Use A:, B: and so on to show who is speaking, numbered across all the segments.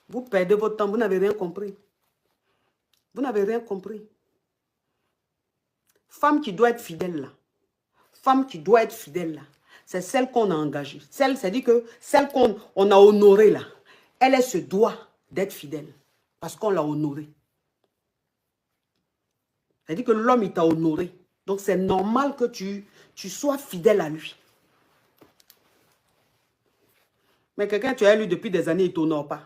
A: Vous perdez votre temps, vous n'avez rien compris. Vous n'avez rien compris. Femme qui doit être fidèle là. Femme qui doit être fidèle là. C'est celle qu'on a engagée. C'est-à-dire que celle qu'on a honorée là. Elle se doit d'être fidèle. Parce qu'on l'a honorée. C'est-à-dire que l'homme, il t'a honoré. Donc, c'est normal que tu sois fidèle à lui. Mais quelqu'un, tu as lu depuis des années, il ne t'honore pas.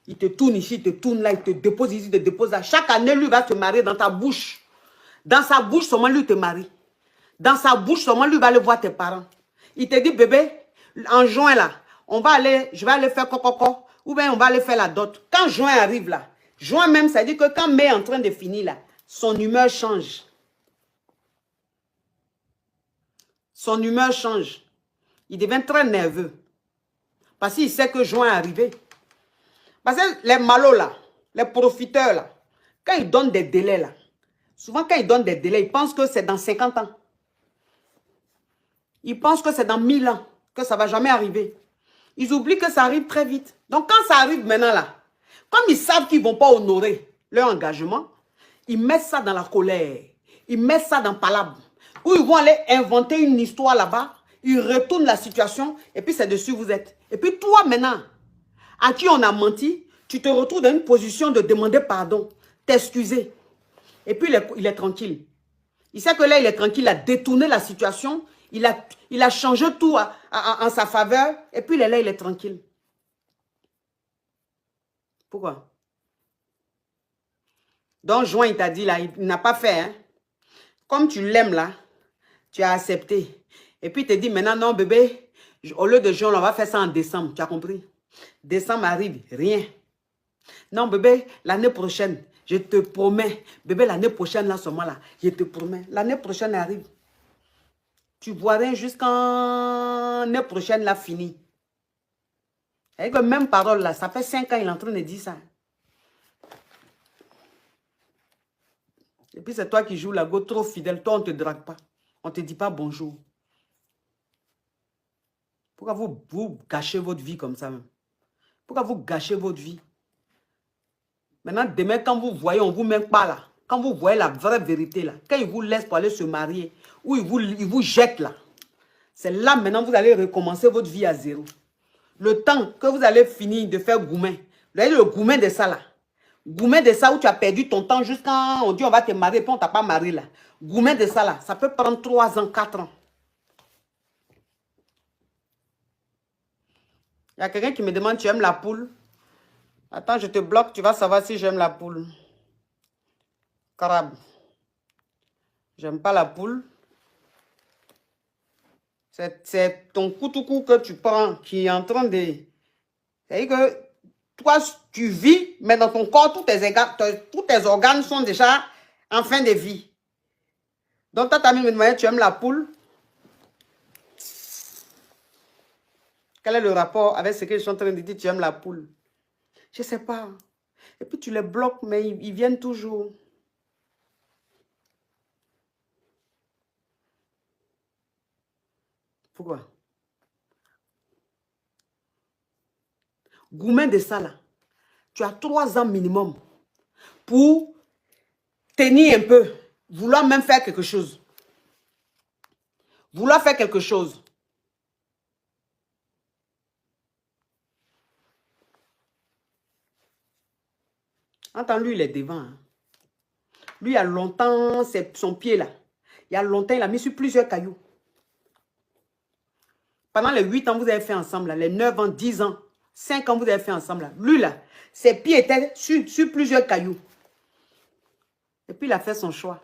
A: Il te tourne ici, il te tourne là, il te dépose ici, il te dépose là. Chaque année, lui va te marier dans ta bouche. Dans sa bouche, seulement lui te marie. Dans sa bouche, seulement lui va aller voir tes parents. Il te dit, bébé, en juin là, je vais aller faire coco, ou bien on va aller faire la dot. Quand juin arrive là, juin même, ça dit que quand mai est en train de finir là, son humeur change. Son humeur change. Il devient très nerveux. Parce qu'il sait que juin est arrivé. Parce que les malos là, les profiteurs là, quand ils donnent des délais là, souvent quand ils donnent des délais, ils pensent que c'est dans 50 ans. Ils pensent que c'est dans 1000 ans, que ça ne va jamais arriver. Ils oublient que ça arrive très vite. Donc quand ça arrive maintenant là, comme ils savent qu'ils ne vont pas honorer leur engagement, ils mettent ça dans la colère. Ils mettent ça dans palabre. Ou ils vont aller inventer une histoire là-bas. Ils retournent la situation et puis c'est dessus vous êtes. Et puis toi maintenant, à qui on a menti, tu te retrouves dans une position de demander pardon, t'excuser. Et puis il est tranquille. Il sait que là, il est tranquille, il a détourné la situation, il a changé tout en sa faveur, et puis là, il est tranquille. Pourquoi? Donc, juin, il t'a dit là, il n'a pas fait, hein. Comme tu l'aimes là, tu as accepté. Et puis, il te dit maintenant, non, bébé, au lieu de juin, on va faire ça en décembre, tu as compris? Décembre arrive, rien. Non, bébé, l'année prochaine, je te promets. Bébé, l'année prochaine, là, seulement là, je te promets. L'année prochaine arrive. Tu vois rien jusqu'en l'année prochaine, là, fini. Avec la même parole, là, ça fait 5 ans, il est en train de dire ça. Et puis, c'est toi qui joues la go trop fidèle. Toi, on ne te drague pas. On ne te dit pas bonjour. Pourquoi vous gâchez votre vie comme ça même? Pourquoi vous gâchez votre vie? Maintenant, demain, quand vous voyez, on ne vous met pas là. Quand vous voyez la vraie vérité là, quand ils vous laissent pour aller se marier, ou ils vous jettent là, c'est là maintenant vous allez recommencer votre vie à zéro. Le temps que vous allez finir de faire goumen, vous avez le goumen de ça là. Goumen de ça où tu as perdu ton temps jusqu'à on dit on va te marier, puis on ne t'a pas marié là. Goumen de ça là, ça peut prendre 3 ans, 4 ans. Il y a quelqu'un qui me demande, tu aimes la poule? Attends, je te bloque, tu vas savoir si j'aime la poule. Carabe. J'aime pas la poule. C'est ton coutou que tu prends qui est en train de... C'est-à-dire que toi, tu vis, mais dans ton corps, tous tes organes sont déjà en fin de vie. Donc, ta amie me demandait, tu aimes la poule? Quel est le rapport avec ce que je suis en train de dire, tu aimes la poule? Je ne sais pas. Et puis, tu les bloques, mais ils viennent toujours. Pourquoi? Goumen de ça, là. Tu as 3 ans minimum pour tenir un peu. Vouloir même faire quelque chose. Vouloir faire quelque chose. Entends, lui, il est devant. Hein. Lui, il y a longtemps, c'est son pied là. Il y a longtemps, il a mis sur plusieurs cailloux. Pendant les 8 ans, vous avez fait ensemble, là, les 9 ans, 10 ans, 5 ans, vous avez fait ensemble. Là. Lui, là, ses pieds étaient sur plusieurs cailloux. Et puis, il a fait son choix.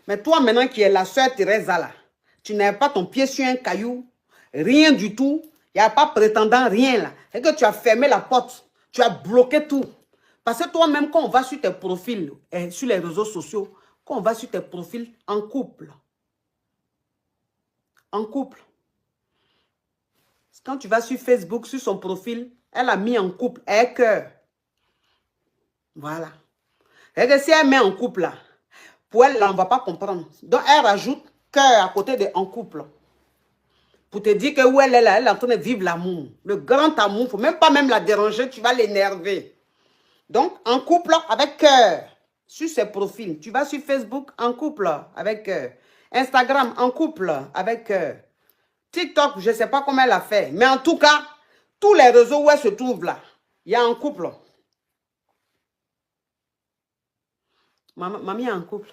A: Mais toi, maintenant, qui es la sœur Teresa, là, tu n'avais pas ton pied sur un caillou, rien du tout. Il n'y a pas prétendant, rien, là. C'est que tu as fermé la porte. Tu as bloqué tout. Parce que toi-même, quand on va sur tes profils, sur les réseaux sociaux, quand on va sur tes profils en couple, quand tu vas sur Facebook, sur son profil, elle a mis en couple un cœur. Voilà. Et que si elle met en couple là, pour elle, là, on ne va pas comprendre. Donc, elle rajoute cœur à côté de en couple. Pour te dire que où elle est là, elle est en train de vivre l'amour. Le grand amour, il ne faut même pas la déranger, tu vas l'énerver. Donc, en couple avec cœur. Sur ses profils. Tu vas sur Facebook, en couple avec cœur. Instagram, en couple avec cœur. TikTok, je ne sais pas comment elle a fait. Mais en tout cas, tous les réseaux où elle se trouve là, il y a un couple. Mamie est en couple.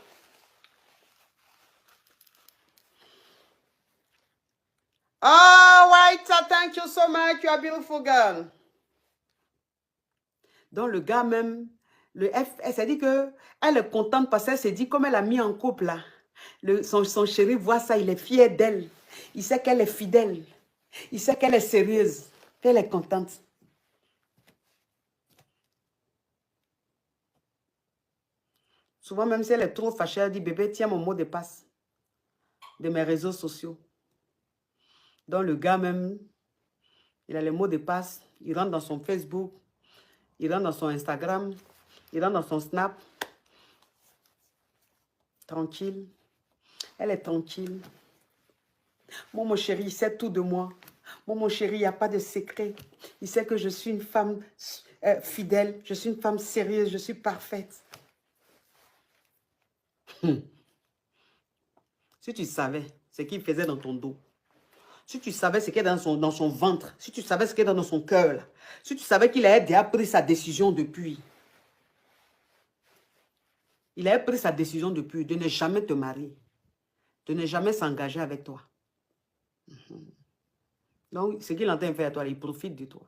A: Oh, White, thank you so much. You are a beautiful girl. Donc, le gars même, elle s'est dit que elle est contente parce qu'elle s'est dit, comme elle a mis en couple là, son chéri voit ça, il est fier d'elle. Il sait qu'elle est fidèle. Il sait qu'elle est sérieuse. Elle est contente. Souvent, même si elle est trop fâchée, elle dit, bébé, tiens mon mot de passe de mes réseaux sociaux. Donc, le gars même, il a les mots de passe. Il rentre dans son Facebook. Il rentre dans son Instagram. Il rentre dans son Snap. Tranquille. Elle est tranquille. Mon chéri, il sait tout de moi. Mon chéri, il n'y a pas de secret. Il sait que je suis une femme fidèle. Je suis une femme sérieuse. Je suis parfaite. Si tu savais ce qu'il faisait dans ton dos, si tu savais ce qu'il y a dans son ventre, si tu savais ce qu'il y a dans son cœur, si tu savais qu'il avait déjà pris sa décision depuis, il avait pris sa décision depuis de ne jamais te marier, de ne jamais s'engager avec toi. Donc, ce qu'il entend faire à toi, il profite de toi.